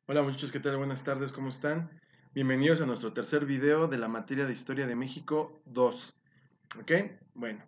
Hola muchachos, ¿qué tal? Buenas tardes, ¿cómo están? Bienvenidos a nuestro tercer video de la materia de Historia de México 2. ¿Ok? Bueno,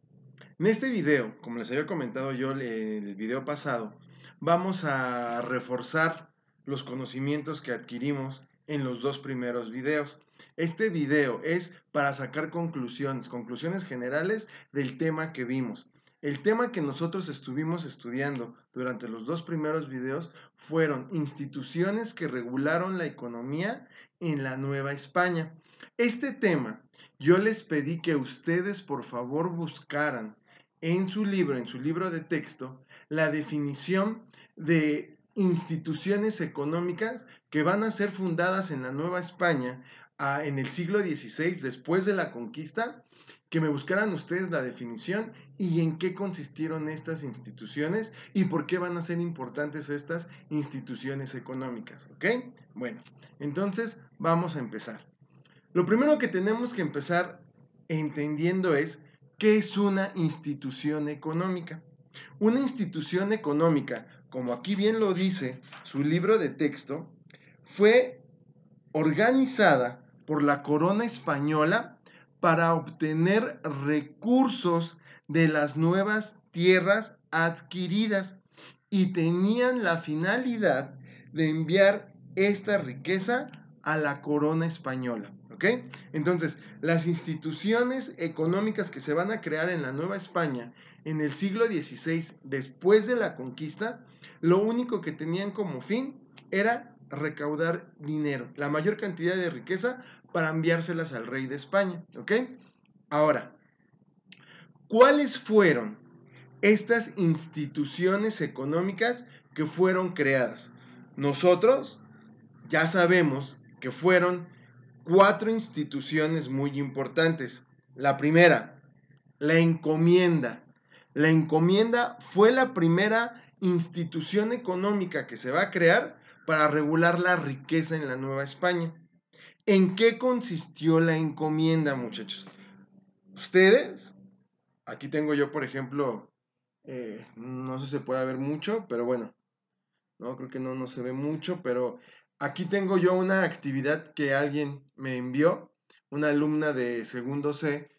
en este video, como les había comentado yo en el video pasado, vamos a reforzar los conocimientos que adquirimos en los dos primeros videos. Este video es para sacar conclusiones generales del tema que vimos. El tema que nosotros estuvimos estudiando durante los dos primeros videos fueron instituciones que regularon la economía en la Nueva España. Este tema yo les pedí que ustedes por favor buscaran en su libro de texto, la definición de instituciones económicas que van a ser fundadas en la Nueva España en el siglo XVI, después de la conquista, que me buscaran ustedes la definición y en qué consistieron estas instituciones y por qué van a ser importantes estas instituciones económicas, ¿ok? Bueno, entonces vamos a empezar. Lo primero que tenemos que empezar entendiendo es qué es una institución económica. Una institución económica, como aquí bien lo dice su libro de texto, fue organizada por la corona española para obtener recursos de las nuevas tierras adquiridas y tenían la finalidad de enviar esta riqueza a la corona española. ¿Ok? Entonces, las instituciones económicas que se van a crear en la Nueva España en el siglo XVI, después de la conquista, lo único que tenían como fin era recaudar dinero, la mayor cantidad de riqueza para enviárselas al rey de España. ¿Ok? Ahora, ¿cuáles fueron estas instituciones económicas que fueron creadas? Nosotros ya sabemos que fueron cuatro instituciones muy importantes. La primera, la encomienda. La encomienda fue la primera institución económica que se va a crear para regular la riqueza en la Nueva España. ¿En qué consistió la encomienda, muchachos? Ustedes, aquí tengo yo, por ejemplo, no sé si se puede ver mucho, pero bueno, no creo que no se ve mucho, pero aquí tengo yo una actividad que alguien me envió, una alumna de segundo C,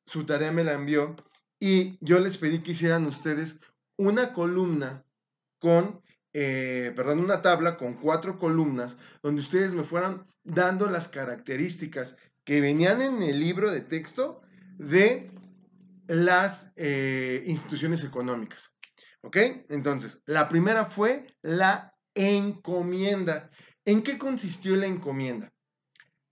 su tarea me la envió y yo les pedí que hicieran ustedes una columna una tabla con 4 columnas donde ustedes me fueran dando las características que venían en el libro de texto de las instituciones económicas. ¿Ok? Entonces, la primera fue la encomienda. ¿En qué consistió la encomienda?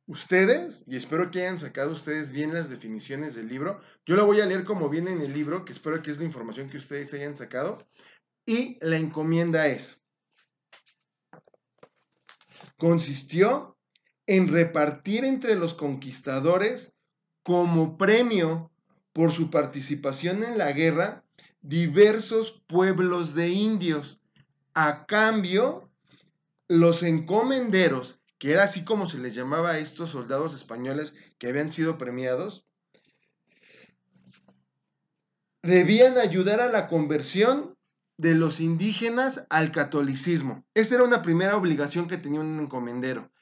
Ustedes, y espero que hayan sacado ustedes bien las definiciones del libro, yo lo voy a leer como viene en el libro, que espero que es la información que ustedes hayan sacado, y la encomienda consistió en repartir entre los conquistadores como premio por su participación en la guerra diversos pueblos de indios. A cambio, los encomenderos, que era así como se les llamaba a estos soldados españoles que habían sido premiados, debían ayudar a la conversión de los indígenas al catolicismo. Esta era una primera obligación que tenía un encomendero.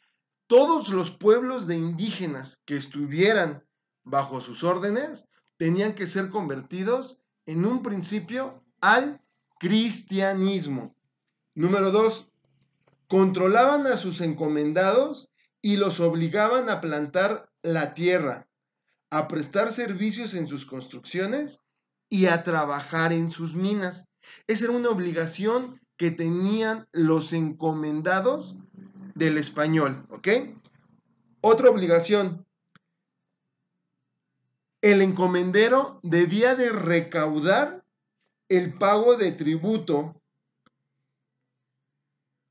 Todos los pueblos de indígenas que estuvieran bajo sus órdenes tenían que ser convertidos en un principio al cristianismo. Número 2, controlaban a sus encomendados y los obligaban a plantar la tierra, a prestar servicios en sus construcciones y a trabajar en sus minas. Esa era una obligación que tenían los encomendados del español, ¿ok? Otra obligación, el encomendero debía de recaudar el pago de tributo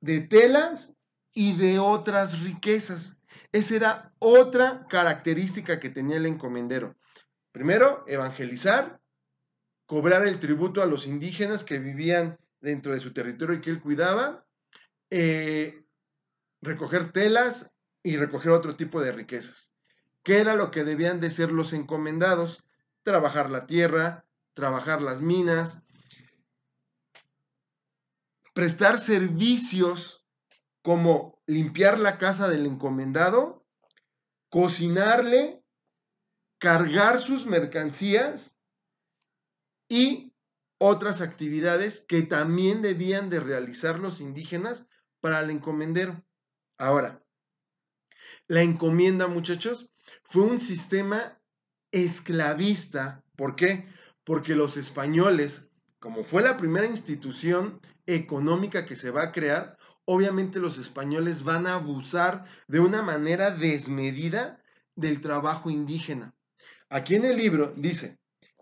de telas y de otras riquezas. Esa era otra característica que tenía el encomendero. Primero, evangelizar, cobrar el tributo a los indígenas que vivían dentro de su territorio y que él cuidaba, recoger telas y recoger otro tipo de riquezas. ¿Qué era lo que debían de ser los encomendados? Trabajar la tierra, trabajar las minas, prestar servicios como limpiar la casa del encomendado, cocinarle, cargar sus mercancías y otras actividades que también debían de realizar los indígenas para el encomendero. Ahora, la encomienda, muchachos, fue un sistema esclavista. ¿Por qué? Porque los españoles, como fue la primera institución económica que se va a crear, obviamente los españoles van a abusar de una manera desmedida del trabajo indígena. Aquí en el libro dice,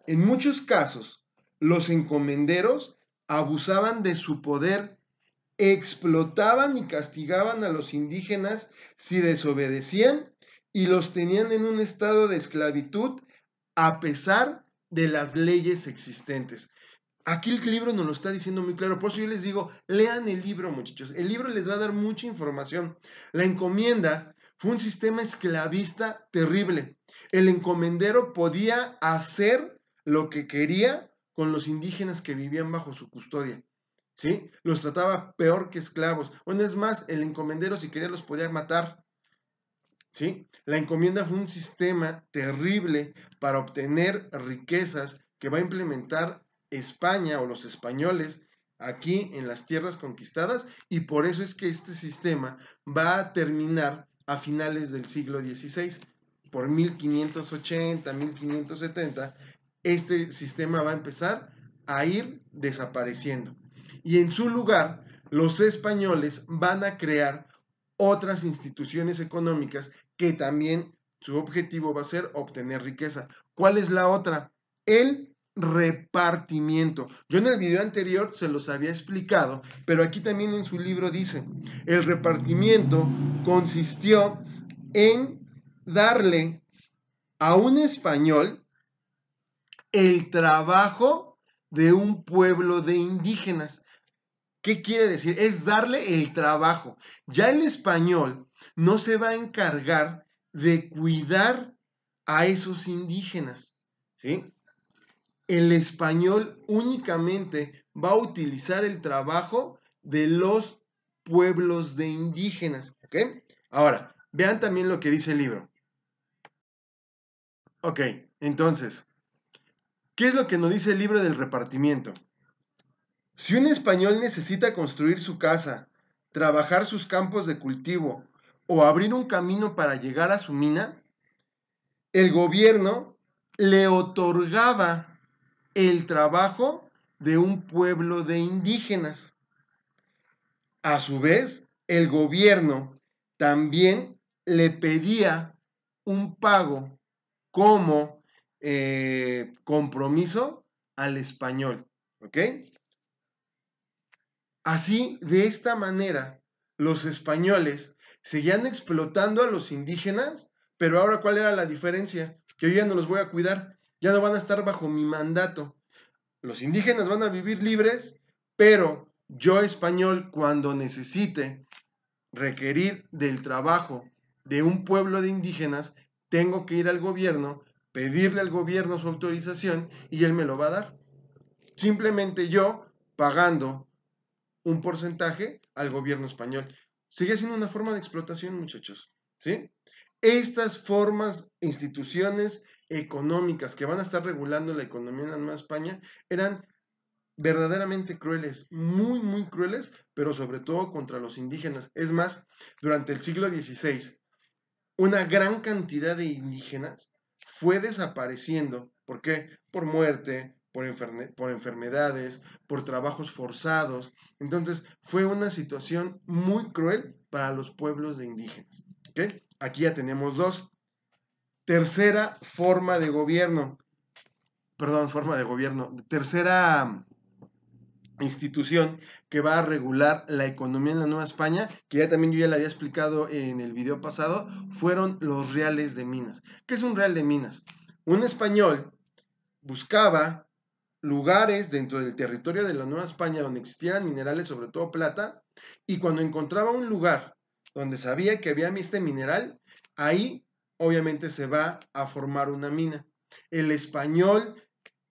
en muchos casos, los encomenderos abusaban de su poder, explotaban y castigaban a los indígenas si desobedecían y los tenían en un estado de esclavitud a pesar de las leyes existentes. Aquí el libro nos lo está diciendo muy claro, por eso yo les digo, lean el libro, muchachos. El libro les va a dar mucha información. La encomienda fue un sistema esclavista terrible. El encomendero podía hacer lo que quería con los indígenas que vivían bajo su custodia. ¿Sí? Los trataba peor que esclavos. Bueno, es más, el encomendero si quería los podía matar. ¿Sí? La encomienda fue un sistema terrible para obtener riquezas que va a implementar España o los españoles aquí en las tierras conquistadas, y por eso es que este sistema va a terminar a finales del siglo XVI. Por 1580, 1570, este sistema va a empezar a ir desapareciendo. Y en su lugar, los españoles van a crear otras instituciones económicas que también su objetivo va a ser obtener riqueza. ¿Cuál es la otra? El repartimiento. Yo en el video anterior se los había explicado, pero aquí también en su libro dice, el repartimiento consistió en darle a un español el trabajo de un pueblo de indígenas. ¿Qué quiere decir? Es darle el trabajo. Ya el español no se va a encargar de cuidar a esos indígenas, ¿sí? El español únicamente va a utilizar el trabajo de los pueblos de indígenas, ¿ok? Ahora, vean también lo que dice el libro. Ok, entonces, ¿qué es lo que nos dice el libro del repartimiento? Si un español necesita construir su casa, trabajar sus campos de cultivo o abrir un camino para llegar a su mina, el gobierno le otorgaba el trabajo de un pueblo de indígenas. A su vez, el gobierno también le pedía un pago como compromiso al español. ¿Ok? Así, de esta manera, los españoles seguían explotando a los indígenas, pero ahora, ¿cuál era la diferencia? Que yo ya no los voy a cuidar, ya no van a estar bajo mi mandato. Los indígenas van a vivir libres, pero yo, español, cuando necesite requerir del trabajo de un pueblo de indígenas, tengo que ir al gobierno, pedirle al gobierno su autorización y él me lo va a dar. Simplemente yo pagando un porcentaje al gobierno español. Sigue siendo una forma de explotación, muchachos, ¿sí? Estas formas, instituciones económicas que van a estar regulando la economía en la Nueva España eran verdaderamente crueles, muy, muy crueles, pero sobre todo contra los indígenas. Es más, durante el siglo XVI, una gran cantidad de indígenas fue desapareciendo. ¿Por qué? Por muerte, por enfermedades, por trabajos forzados. Entonces, fue una situación muy cruel para los pueblos de indígenas. ¿Okay? Aquí ya tenemos dos. Tercera forma de gobierno. Perdón, forma de gobierno. Tercera institución que va a regular la economía en la Nueva España, que ya también yo ya le había explicado en el video pasado, fueron los reales de minas. ¿Qué es un real de minas? Un español buscaba lugares dentro del territorio de la Nueva España donde existieran minerales, sobre todo plata, y cuando encontraba un lugar donde sabía que había este mineral, ahí obviamente se va a formar una mina. El español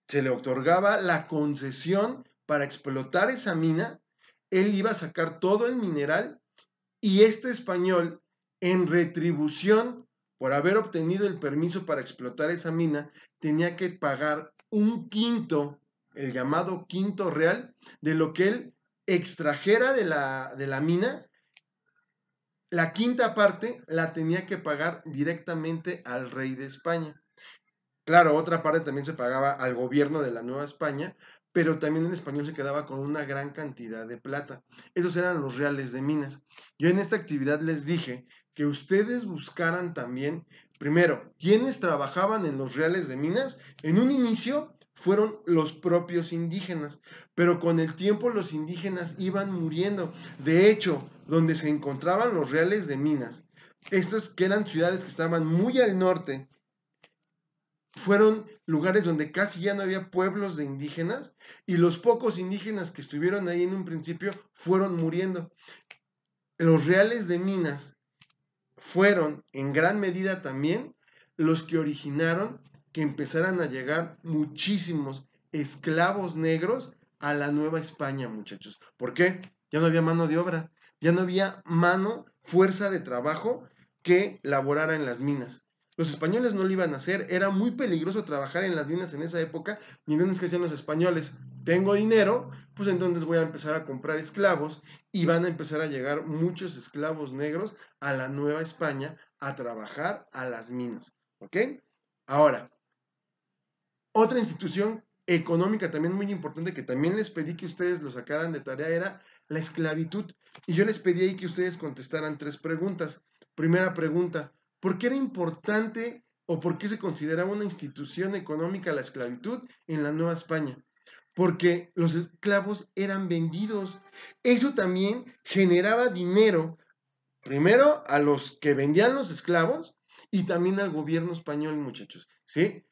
se le otorgaba la concesión para explotar esa mina, él iba a sacar todo el mineral y este español, en retribución por haber obtenido el permiso para explotar esa mina, tenía que pagar un quinto, el llamado quinto real, de lo que él extrajera de la mina. La quinta parte la tenía que pagar directamente al rey de España. Claro, otra parte también se pagaba al gobierno de la Nueva España, pero también el español se quedaba con una gran cantidad de plata. Esos eran los reales de minas. Yo en esta actividad les dije que ustedes buscaran también, primero, quiénes trabajaban en los reales de minas. En un inicio fueron los propios indígenas, pero con el tiempo los indígenas iban muriendo. De hecho, donde se encontraban los reales de minas, estas que eran ciudades que estaban muy al norte, fueron lugares donde casi ya no había pueblos de indígenas, y los pocos indígenas que estuvieron ahí en un principio fueron muriendo. Los reales de minas fueron en gran medida también los que originaron que empezaran a llegar muchísimos esclavos negros a la Nueva España, muchachos. ¿Por qué? Ya no había mano de obra, ya no había fuerza de trabajo que laborara en las minas. Los españoles no lo iban a hacer, era muy peligroso trabajar en las minas en esa época, y entonces, ¿qué hacían los españoles? Tengo dinero, pues entonces voy a empezar a comprar esclavos, y van a empezar a llegar muchos esclavos negros a la Nueva España a trabajar a las minas, ¿ok? Ahora, otra institución económica también muy importante que también les pedí que ustedes lo sacaran de tarea era la esclavitud. Y yo les pedí ahí que ustedes contestaran 3 preguntas. Primera pregunta, ¿por qué era importante o por qué se consideraba una institución económica la esclavitud en la Nueva España? Porque los esclavos eran vendidos. Eso también generaba dinero, primero a los que vendían los esclavos y también al gobierno español, muchachos, ¿sí?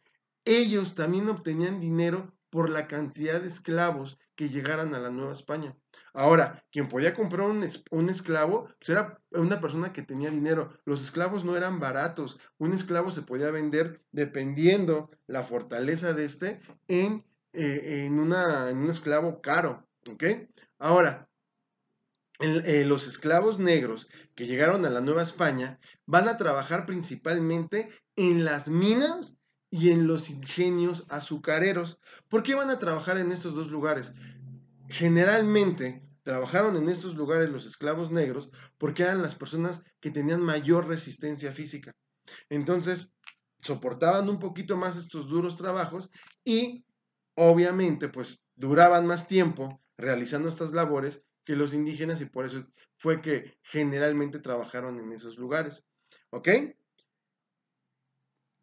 Ellos también obtenían dinero por la cantidad de esclavos que llegaran a la Nueva España. Ahora, quien podía comprar un esclavo, pues era una persona que tenía dinero. Los esclavos no eran baratos. Un esclavo se podía vender dependiendo la fortaleza de este en un esclavo caro, ¿ok? Ahora, los esclavos negros que llegaron a la Nueva España van a trabajar principalmente en las minas y en los ingenios azucareros. ¿Por qué van a trabajar en estos dos lugares? Generalmente trabajaron en estos lugares los esclavos negros porque eran las personas que tenían mayor resistencia física. Entonces, soportaban un poquito más estos duros trabajos y obviamente pues duraban más tiempo realizando estas labores que los indígenas, y por eso fue que generalmente trabajaron en esos lugares. ¿Ok?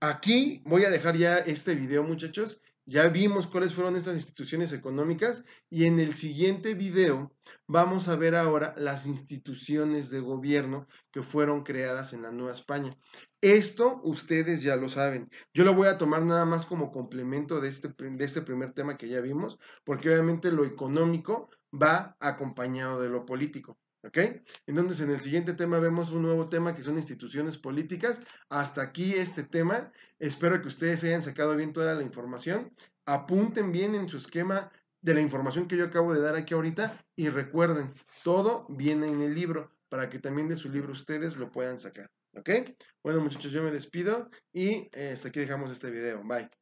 Aquí voy a dejar ya este video, muchachos. Ya vimos cuáles fueron estas instituciones económicas, y en el siguiente video vamos a ver ahora las instituciones de gobierno que fueron creadas en la Nueva España. Esto ustedes ya lo saben. Yo lo voy a tomar nada más como complemento de este primer tema que ya vimos, porque obviamente lo económico va acompañado de lo político. ¿Ok? Entonces, en el siguiente tema vemos un nuevo tema que son instituciones políticas. Hasta aquí este tema. Espero que ustedes hayan sacado bien toda la información. Apunten bien en su esquema de la información que yo acabo de dar aquí ahorita, y recuerden, todo viene en el libro para que también de su libro ustedes lo puedan sacar. ¿Ok? Bueno, muchachos, yo me despido y hasta aquí dejamos este video. Bye.